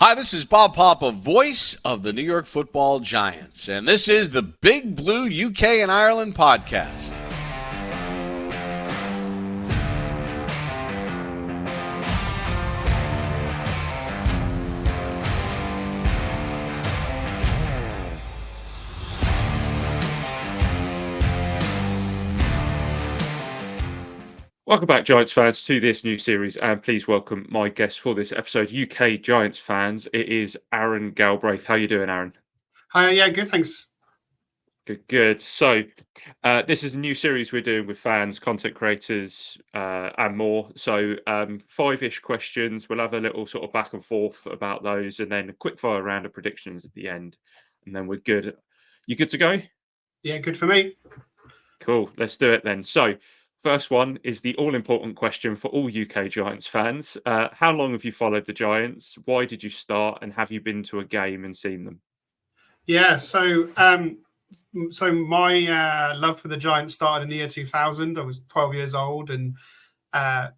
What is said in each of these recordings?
Hi, this is Bob Papa, voice of the New York Football Giants, and this is the Big Blue UK and Ireland podcast. Welcome back, Giants fans, to this new series, and please welcome my guest for this episode, UK Giants fans. It is Aaron Galbraith. How you doing, Aaron? Hi, yeah, good, thanks. Good. So, this is a new series we're doing with fans, content creators, and more. So, five-ish questions. We'll have a little sort of back and forth about those, and then a quick fire round of predictions at the end, and then we're good. You good to go? Yeah, good for me. Cool. Let's do it then. So, first one is the all-important question for all UK Giants fans. How long have you followed the Giants? Why did you start? And have you been to a game and seen them? Yeah, so my love for the Giants started in the year 2000. I was 12 years old, and I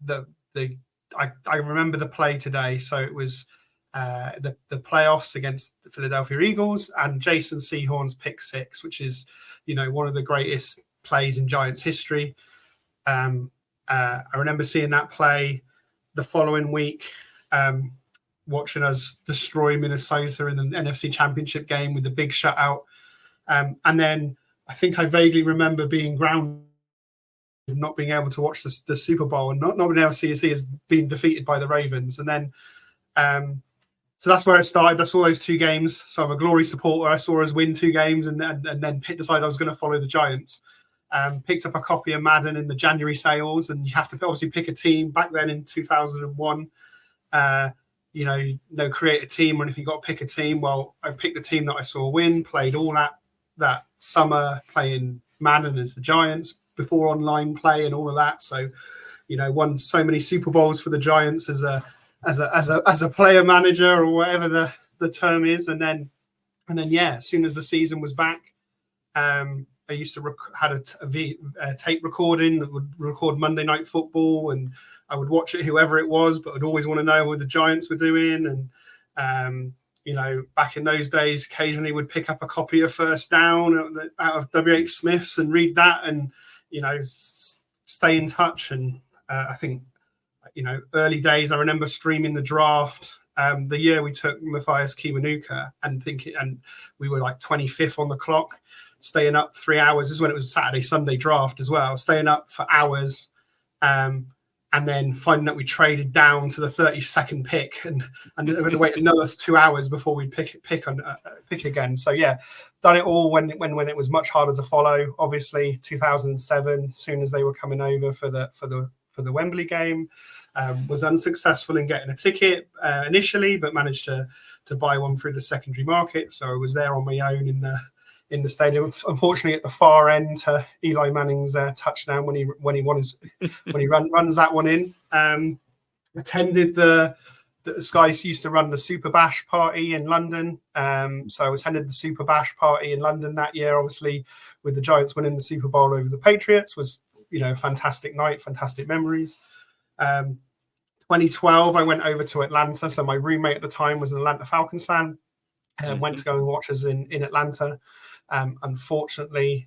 remember the play today. So it was the playoffs against the Philadelphia Eagles and Jason Sehorn's pick six, which is, one of the greatest plays in Giants history. I remember seeing that play the following week, watching us destroy Minnesota in the NFC Championship game with the big shutout. And then I think I vaguely remember being grounded, not being able to watch the Super Bowl and not being able to see us being defeated by the Ravens. And then, so that's where it started. I saw those two games. So I'm a Glory supporter. I saw us win two games and then decided I was going to follow the Giants. Picked up a copy of Madden in the January sales, and you have to obviously pick a team. Back then in 2001, create a team, or if you got to pick a team. Well, I picked the team that I saw win, played all that summer playing Madden as the Giants before online play and all of that. So, won so many Super Bowls for the Giants as a player manager or whatever the term is, and then as soon as the season was back, I used to had a tape recording that would record Monday Night Football, and I would watch it whoever it was, but I'd always want to know what the Giants were doing. And back in those days, occasionally would pick up a copy of First Down out of W.H. Smith's and read that, and stay in touch. And I think early days, I remember streaming the draft. The year we took Matthias Kiwanuka, and we were like 25th on the clock. Staying up 3 hours. This is when it was Saturday, Sunday draft as well. Staying up for hours, and then finding that we traded down to the 32nd pick, and we're going to wait another 2 hours before we pick again. So yeah, done it all when it was much harder to follow. Obviously, 2007, as soon as they were coming over for the Wembley game, was unsuccessful in getting a ticket initially, but managed to buy one through the secondary market. So I was there on my own in the stadium, unfortunately at the far end to Eli Manning's touchdown when he runs that one in. Attended the Skies used to run the Super Bash party in London, so I attended the Super Bash party in London that year. Obviously, with the Giants winning the Super Bowl over the Patriots, was a fantastic night, fantastic memories. 2012, I went over to Atlanta. So my roommate at the time was an Atlanta Falcons fan, and went to go and watch us in Atlanta. Unfortunately,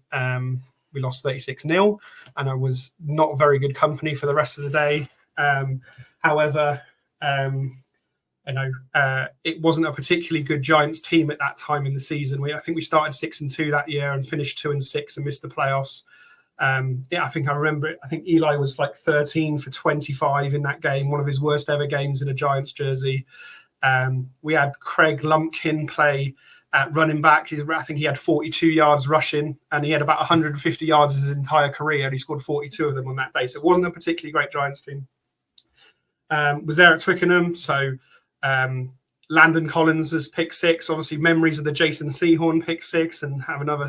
we lost 36-0, and I was not very good company for the rest of the day. However, it wasn't a particularly good Giants team at that time in the season. I think we started 6-2 that year and finished 2-6 and missed the playoffs. I think I remember it. I think Eli was like 13 for 25 in that game, one of his worst ever games in a Giants jersey. We had Craig Lumpkin play at running back. I think he had 42 yards rushing, and he had about 150 yards his entire career, and he scored 42 of them on that day. So it wasn't a particularly great Giants team. Was there at Twickenham. So Landon Collins' pick six, obviously memories of the Jason Sehorn pick six, and have another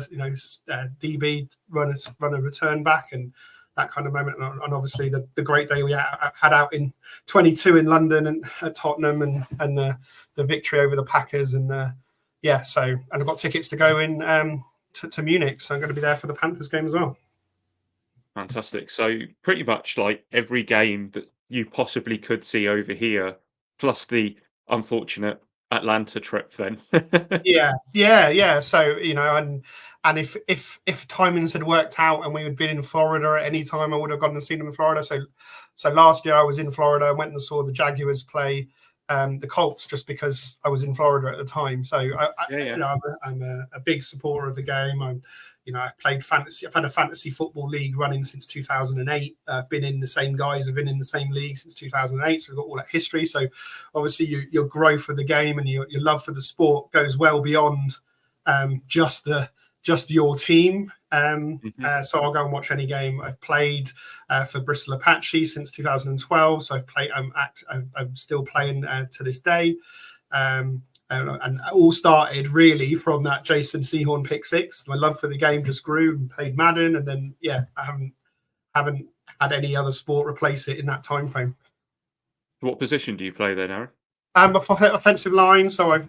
DB run a return back and that kind of moment. And obviously the great day we had out in 22 in London and at Tottenham, and the victory over the Packers. And and I've got tickets to go in to Munich, so I'm going to be there for the Panthers game as well. Fantastic. So pretty much like every game that you possibly could see over here, plus the unfortunate Atlanta trip then. Yeah. So and if timings had worked out and we had been in Florida at any time, I would have gone and seen them in Florida. So last year I was in Florida. I went and saw the Jaguars play the Colts just because I was in Florida at the time. So I'm a big supporter of the game. I've played fantasy. I've had a fantasy football league running since 2008. I've been in the same guys. Have been in the same league since 2008. So we've got all that history. So obviously your growth for the game and your love for the sport goes well beyond just your team. So I'll go and watch any game. I've played for Bristol Apache since 2012. So I'm still playing to this day. And it all started really from that Jason Sehorn pick six. My love for the game just grew and played Madden, and then I haven't had any other sport replace it in that time frame. What position do you play then, Aaron? I'm offensive line, so I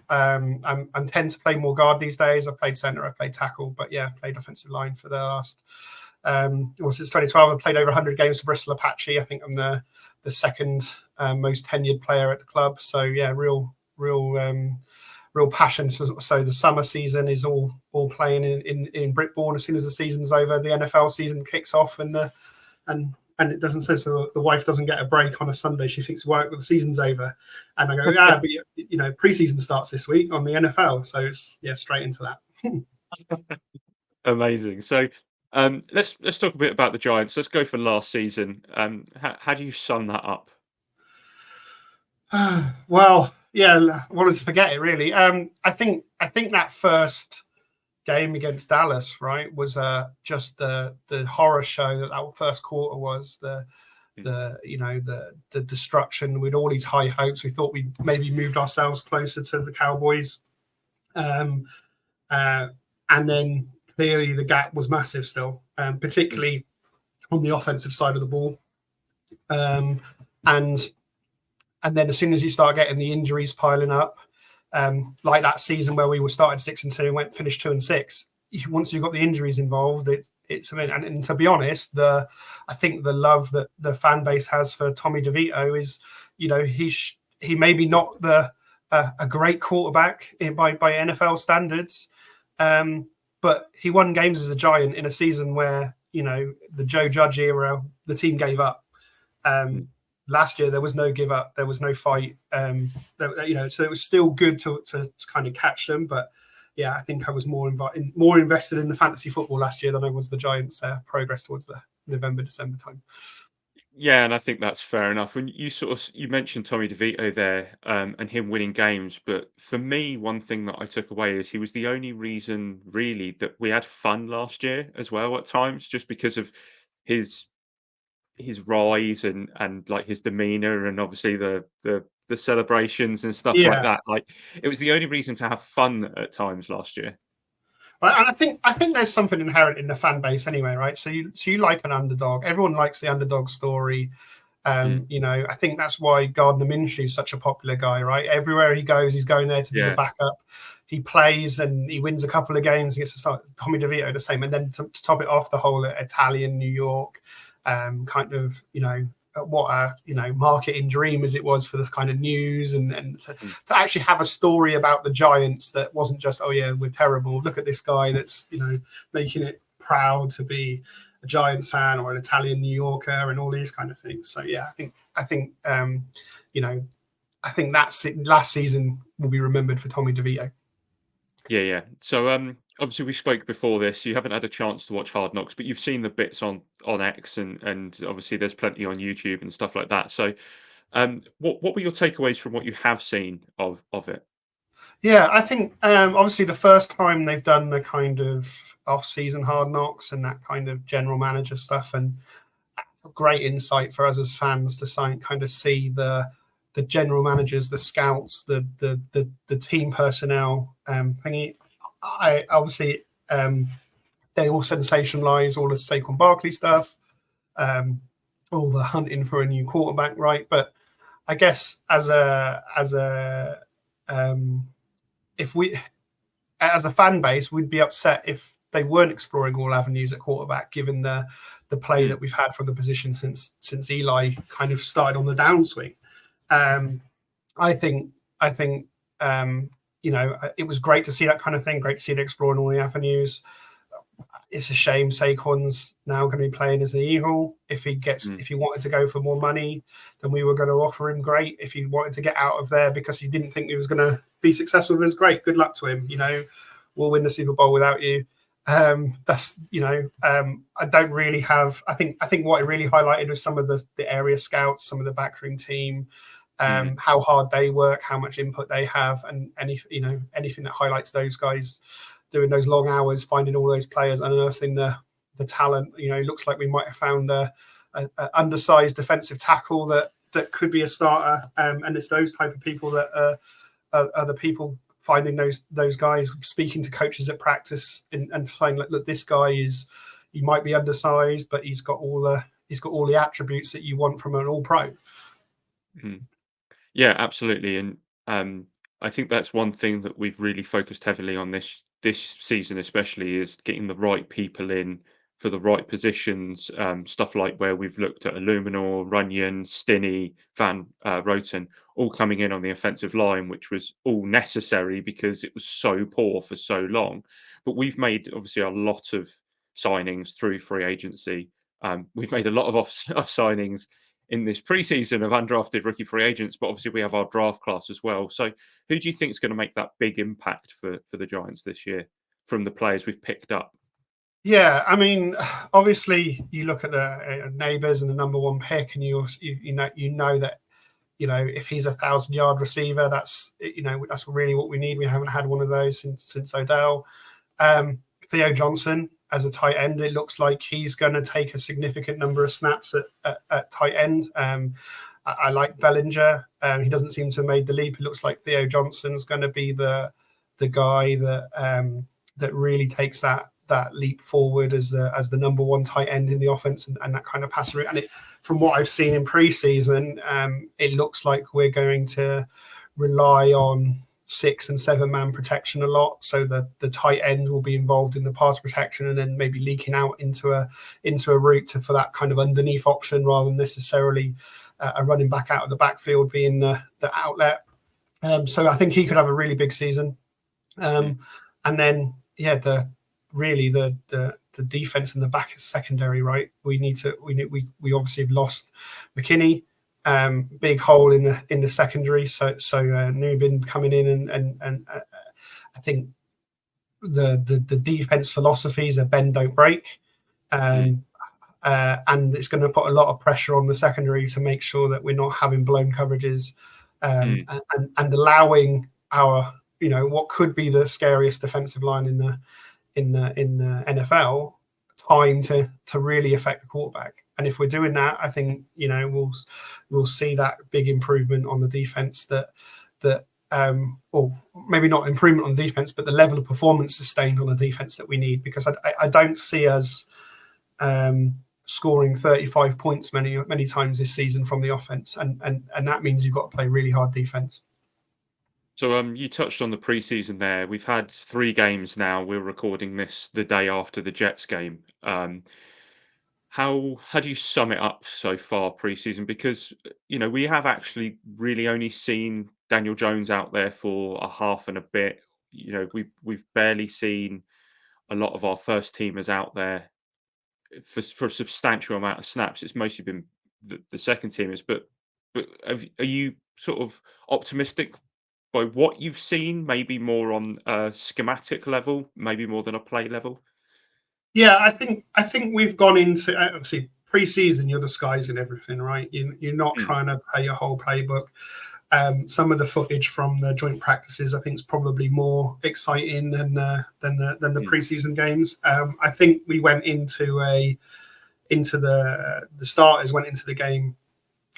tend to play more guard these days. I've played center, I've played tackle, but played offensive line for the last since 2012. I've played over 100 games for Bristol Apache. I think I'm the second most tenured player at the club. So real passion. So the summer season is all playing in Britbourne. As soon as the season's over, the NFL season kicks off, and it doesn't say so. The wife doesn't get a break on a Sunday. She thinks work, but the season's over. And I go, but preseason starts this week on the NFL, so it's straight into that. Amazing. So let's talk a bit about the Giants. Let's go for last season. How do you sum that up? Well, I wanted to forget it really. I think that first game against Dallas, right, was just the horror show that first quarter was. The destruction with all these high hopes. We thought we maybe moved ourselves closer to the Cowboys, and then clearly the gap was massive still, particularly on the offensive side of the ball, and then as soon as you start getting the injuries piling up, like that season where we were started 6-2 and finished 2-6. Once you've got the injuries involved, it's and to be honest, I think the love that the fan base has for Tommy DeVito is, he may be not a great quarterback by NFL standards, but he won games as a Giant in a season where the Joe Judge era, the team gave up. Last year there was no give up, there was no fight, so it was still good to kind of catch them. But I think I was more invested in the fantasy football last year than I was the Giants' progress towards the November-December time. Yeah, and I think that's fair enough. When you mentioned Tommy DeVito there, and him winning games, but for me, one thing that I took away is he was the only reason really that we had fun last year as well at times, just because of his rise and like his demeanor, and obviously the celebrations and stuff like that. Like, it was the only reason to have fun at times last year. And I think there's something inherent in the fan base anyway, right? So you like an underdog. Everyone likes the underdog story. I think that's why Gardner Minshew is such a popular guy, right? Everywhere he goes, he's going there to be the backup. He plays and he wins a couple of games against Tommy DeVito, the same. And then to top it off, the whole Italian New York kind of, what a marketing dream as it was for this kind of news, and to actually have a story about the Giants that wasn't just, oh yeah, we're terrible, look at this guy that's making it proud to be a Giants fan or an Italian New Yorker and all these kind of things. So I think that's last season will be remembered for Tommy DeVito. Yeah. So obviously we spoke before this. You haven't had a chance to watch Hard Knocks, but you've seen the bits on X, and obviously there's plenty on YouTube and stuff like that. So what were your takeaways from what you have seen of it? Yeah, I think obviously the first time they've done the kind of off-season Hard Knocks and that kind of general manager stuff, and great insight for us as fans to kind of see the general managers, the scouts, the team personnel thingy. I obviously they all sensationalize all the Saquon Barkley stuff, all the hunting for a new quarterback, right? But I guess as a fan base, we'd be upset if they weren't exploring all avenues at quarterback, given the play that we've had from the position since Eli kind of started on the downswing. I think It was great to see that kind of thing. Great to see it exploring all the avenues. It's a shame Saquon's now going to be playing as an Eagle. If he wanted to go for more money, then we were going to offer him. Great. If he wanted to get out of there because he didn't think he was going to be successful with us, great. Good luck to him. We'll win the Super Bowl without you. I don't really have. I think what it really highlighted was some of the area scouts, some of the backroom team, how hard they work, how much input they have, and anything that highlights those guys doing those long hours, finding all those players, unearthing the talent. It looks like we might have found a undersized defensive tackle that could be a starter, and it's those type of people that are the people finding those guys, speaking to coaches at practice and saying, look, this guy he might be undersized, but he's got all the attributes that you want from an all-pro. Yeah, absolutely, and I think that's one thing that we've really focused heavily on this season, especially, is getting the right people in for the right positions. Stuff like where we've looked at Illuminor, Runyon, Stinney, Van Roten, all coming in on the offensive line, which was all necessary because it was so poor for so long. But we've made obviously a lot of signings through free agency. We've made a lot of off signings in this preseason of undrafted rookie free agents, but obviously we have our draft class as well. So who do you think is going to make that big impact for the Giants this year from the players we've picked up? Yeah, I mean, obviously you look at the neighbors and the number one pick, and you know that if he's 1,000-yard receiver, that's really what we need. We haven't had one of those since Odell. Theo Johnson as a tight end, it looks like he's going to take a significant number of snaps at tight end. I like Bellinger. He doesn't seem to have made the leap. It looks like Theo Johnson's going to be the guy that really takes that leap forward as the number one tight end in the offense and that kind of passer route. And from what I've seen in preseason, it looks like we're going to rely on 6 and 7 man protection a lot. So the tight end will be involved in the pass protection and then maybe leaking out into a route for that kind of underneath option rather than necessarily a running back out of the backfield being the outlet. So I think he could have a really big season. And then the defense in the back is secondary, right? We obviously have lost McKinney, big hole in the secondary. So Nubin coming in and I think the defense philosophies are bend don't break, and it's going to put a lot of pressure on the secondary to make sure that we're not having blown coverages, and allowing our what could be the scariest defensive line in the NFL time to really affect the quarterback. And if we're doing that, I think we'll see that big improvement on the defense or maybe not improvement on defense, but the level of performance sustained on the defense that we need, because I don't see us scoring 35 points many times this season from the offense, and that means you've got to play really hard defense. So you touched on the preseason there. We've had 3 games now. We're recording this the day after the Jets game. How do you sum it up so far preseason? Because we have actually really only seen Daniel Jones out there for a half and a bit. We've barely seen a lot of our first teamers out there for a substantial amount of snaps. It's mostly been the second teamers. But are you sort of optimistic by what you've seen, maybe more on a schematic level, maybe more than a play level? Yeah, I think we've gone into, obviously preseason, you're disguising everything, right? You're not trying to play your whole playbook. Some of the footage from the joint practices, I think, is probably more exciting than the preseason games. I think we went into the starters went into the game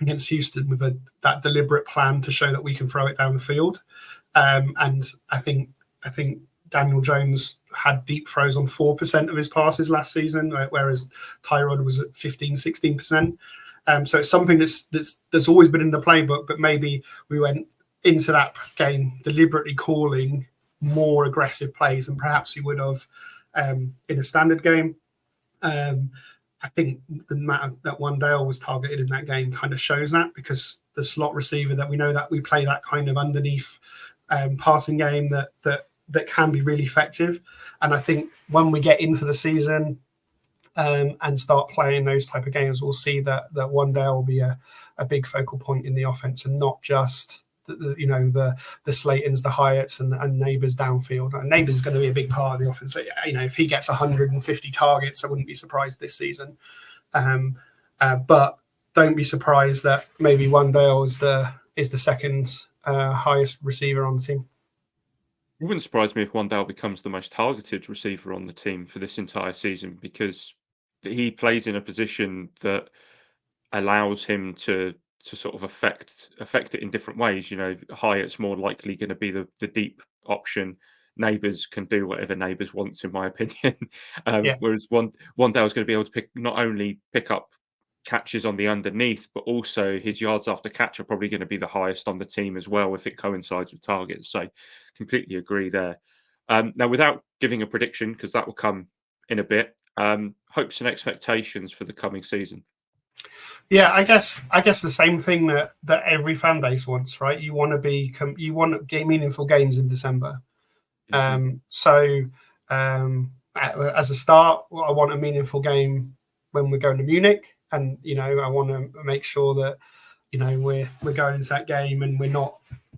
against Houston with that deliberate plan to show that we can throw it down the field. And I think Daniel Jones had deep throws on 4% of his passes last season, whereas Tyrod was at 15-16%. So it's something that's always been in the playbook, but maybe we went into that game deliberately calling more aggressive plays than perhaps we would have in a standard game. I think the matter that Wandale was targeted in that game kind of shows that, because the slot receiver that we know that we play that kind of underneath passing game that can be really effective. And I think when we get into the season and start playing those type of games, we'll see that one day will be a big focal point in the offense, and not just the Slaytons, the Hyatts, and Neighbours downfield. And Neighbours is going to be a big part of the offense. So, if he gets 150 targets, I wouldn't be surprised this season. But don't be surprised that maybe Wandale is the second highest receiver on the team. It wouldn't surprise me if Wandale becomes the most targeted receiver on the team for this entire season, because he plays in a position that allows him to sort of affect it in different ways. Hyatt's more likely going to be the deep option. Neighbours can do whatever Neighbours wants, in my opinion. Whereas Wandale's going to be able to not only pick up catches on the underneath, but also his yards after catch are probably going to be the highest on the team as well, if it coincides with targets. So completely agree there. Now, without giving a prediction, because that will come in a bit, hopes and expectations for the coming season. Yeah, I guess the same thing that every fan base wants, right? You want to get meaningful games in December. So as a start, I want a meaningful game when we're going to Munich, and I want to make sure that we're going into that game and we're not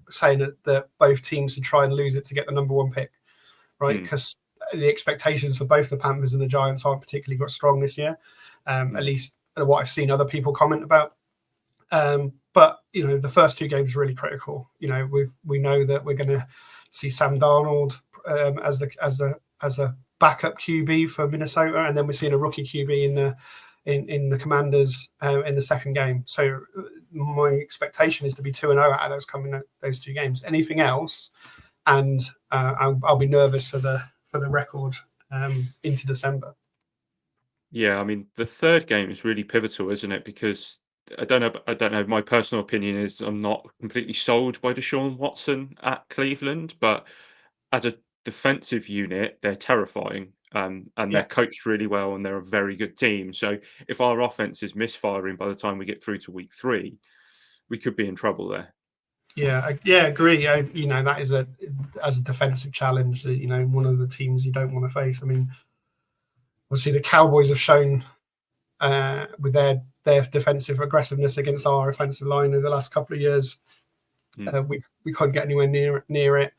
saying that both teams should try and lose it to get the number one pick, right? Because the expectations for both the Panthers and the Giants aren't particularly got strong this year, at least what I've seen other people comment about. But the first two games are really critical. We know that we're going to see Sam Darnold as a backup QB for Minnesota, and then we're seeing a rookie QB in the Commanders in the second game. So my expectation is to be 2-0 out of those two games. Anything else, and I'll be nervous for the record into December. Yeah, I mean, the third game is really pivotal, isn't it? Because I don't know. My personal opinion is I'm not completely sold by Deshaun Watson at Cleveland, but as a defensive unit, they're terrifying, and they're coached really well, and they're a very good team. So if our offense is misfiring by the time we get through to week 3, we could be in trouble there. Yeah, agree. That is as a defensive challenge that one of the teams you don't want to face. I mean, obviously the Cowboys have shown with their defensive aggressiveness against our offensive line over the last couple of years, we can't get anywhere near it.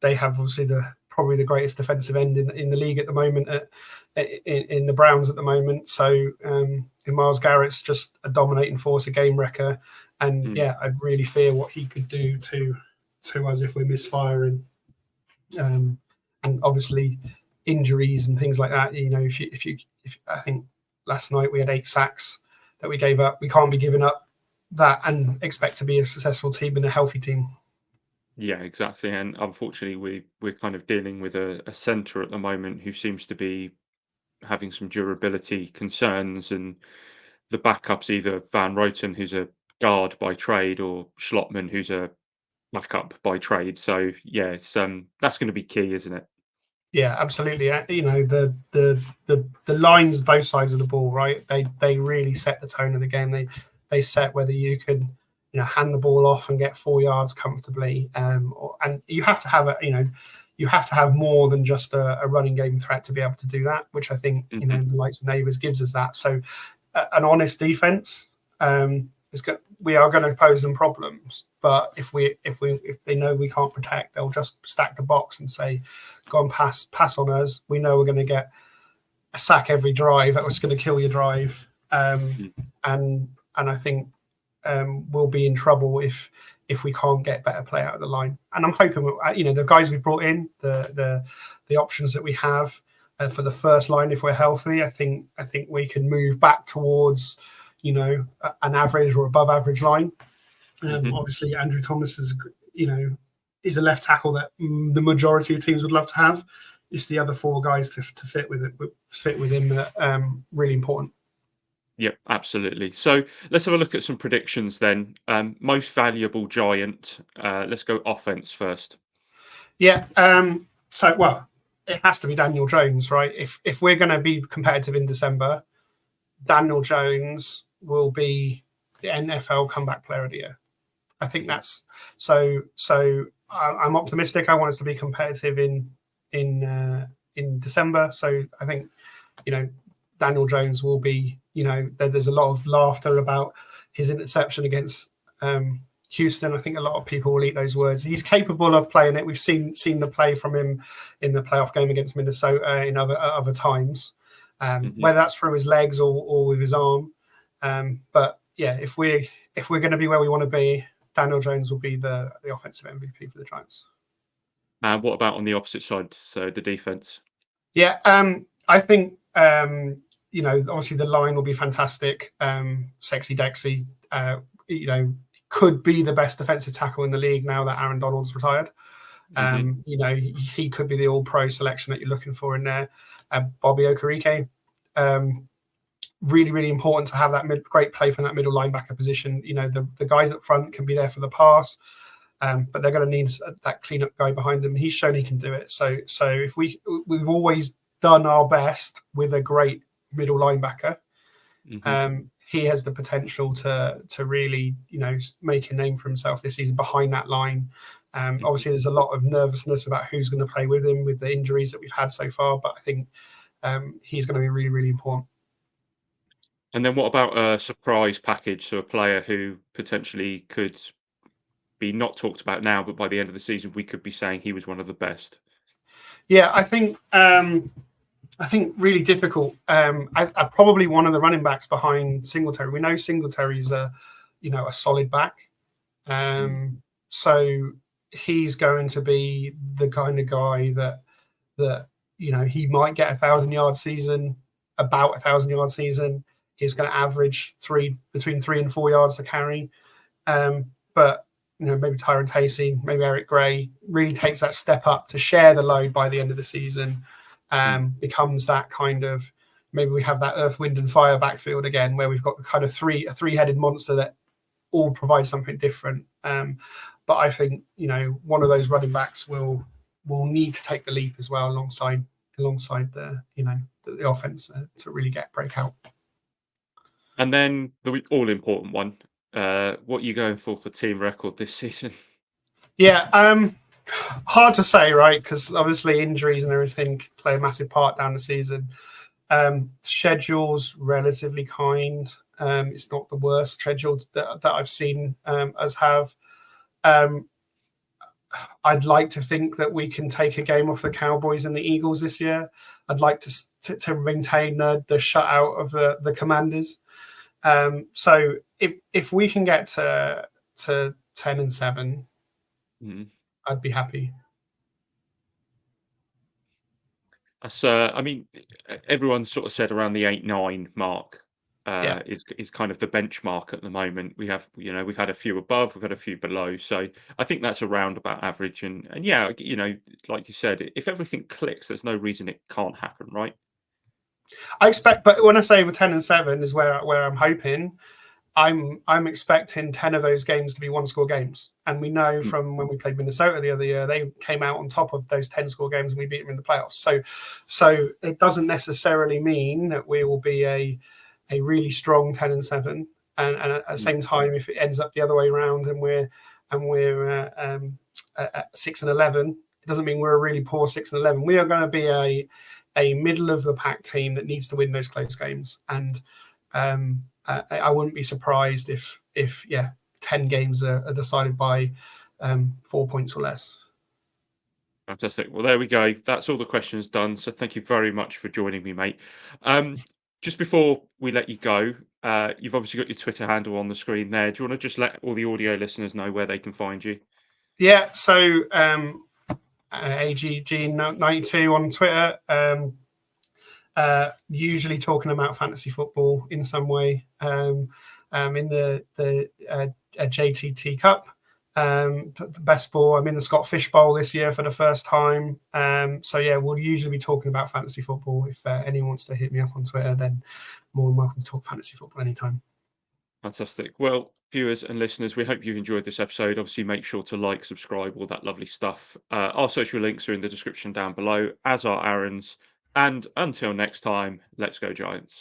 They have obviously probably the greatest defensive end in the league at the moment, in the Browns at the moment. So Myles Garrett's just a dominating force, a game wrecker, and I really fear what he could do to us if we're misfiring, and obviously injuries and things like that. If I think last night we had 8 sacks that we gave up. We can't be giving up that and expect to be a successful team and a healthy team. Yeah, exactly. And unfortunately, we're kind of dealing with a centre at the moment who seems to be having some durability concerns, and the backup's either Van Roten, who's a guard by trade, or Schlottman, who's a backup by trade. So yeah, it's that's going to be key, isn't it? Yeah, absolutely. The lines both sides of the ball, right? They really set the tone of the game. They set whether you can hand the ball off and get 4 yards comfortably, and you have to have you have to have more than just a running game threat to be able to do that, which I think the likes of Neighbours gives us that. So an honest defense we are going to pose them problems, but if they know we can't protect, they'll just stack the box and say, go and pass on us. We know we're going to get a sack every drive. That was going to kill your drive, and I think we'll be in trouble if we can't get better play out of the line. And I'm hoping the guys we brought in, the options that we have for the first line, if we're healthy, I think we can move back towards an average or above average line. Obviously, Andrew Thomas is a left tackle that the majority of teams would love to have. It's the other 4 guys to fit with him that really important. Yep, absolutely. So let's have a look at some predictions then. Most valuable Giant. Let's go offense first. Yeah. It has to be Daniel Jones, right? If we're going to be competitive in December, Daniel Jones will be the NFL Comeback Player of the Year. I think that's so. I'm optimistic. I want us to be competitive in December. So I think, Daniel Jones will be. There's a lot of laughter about his interception against Houston. I think a lot of people will eat those words. He's capable of playing it. We've seen the play from him in the playoff game against Minnesota in other times, whether that's through his legs or with his arm. But yeah, if we're going to be where we want to be, Daniel Jones will be the offensive MVP for the Giants. And what about on the opposite side, so the defense? Yeah, I think obviously the line will be fantastic. Sexy Dexy, could be the best defensive tackle in the league now that Aaron Donald's retired. He could be the All-Pro selection that you're looking for in there. Bobby Okereke, really, really important to have that great play from that middle linebacker position. The guys up front can be there for the pass, but they're going to need that cleanup guy behind them. He's shown he can do it. So if we've always done our best with a great middle linebacker. He has the potential to really, make a name for himself this season behind that line. Obviously, there's a lot of nervousness about who's going to play with him with the injuries that we've had so far, but I think he's going to be really, really important. And then what about a surprise package? So a player who potentially could be not talked about now, but by the end of the season, we could be saying he was one of the best. Yeah, I think really difficult. I probably one of the running backs behind Singletary. We know Singletary's a solid back. So he's going to be the kind of guy that he might get 1,000-yard season, about 1,000-yard season. He's going to average between 3 and 4 yards to carry. But maybe Tyron Tacey, maybe Eric Gray really takes that step up to share the load by the end of the season. Becomes that kind of, maybe we have that earth, wind and fire backfield again, where we've got kind of a three-headed monster that all provide something different. But I think, one of those running backs will need to take the leap as well alongside the offense to really break out. And then the all-important one, what are you going for team record this season? Yeah, hard to say, right? Because obviously injuries and everything play a massive part down the season. Schedule's relatively kind. It's not the worst schedule that I've seen us have. I'd like to think that we can take a game off the Cowboys and the Eagles this year. I'd like to maintain the shutout of the Commanders. So if we can get to 10-7, I'd be happy. So, everyone sort of said around the 8-9 mark is kind of the benchmark at the moment. We've had a few above, we've had a few below. So I think that's around about average. And yeah, like you said, if everything clicks, there's no reason it can't happen, right? I expect, but when I say 10-7 is where I'm hoping, I'm expecting 10 of those games to be one-score games. And we know from when we played Minnesota the other year, they came out on top of those 10-score games and we beat them in the playoffs. So it doesn't necessarily mean that we will be a really strong 10-7. And at the same time, if it ends up the other way around and we're at 6-11, it doesn't mean we're a really poor 6-11. We are going to be a middle of the pack team that needs to win those close games. And I wouldn't be surprised if 10 games are decided by 4 points or less. Fantastic. Well, there we go. That's all the questions done. So thank you very much for joining me, mate. Just before we let you go, you've obviously got your Twitter handle on the screen there. Do you want to just let all the audio listeners know where they can find you? Yeah, so AGG92 on Twitter. Usually talking about fantasy football in some way. In the JTT Cup, the best ball. I'm in the Scott Fish Bowl this year for the first time. So yeah, we'll usually be talking about fantasy football. If anyone wants to hit me up on Twitter, then more than welcome to talk fantasy football anytime. Fantastic. Well, viewers and listeners, we hope you've enjoyed this episode. Obviously, make sure to like, subscribe, all that lovely stuff. Our social links are in the description down below, as are Aaron's. And until next time, let's go Giants.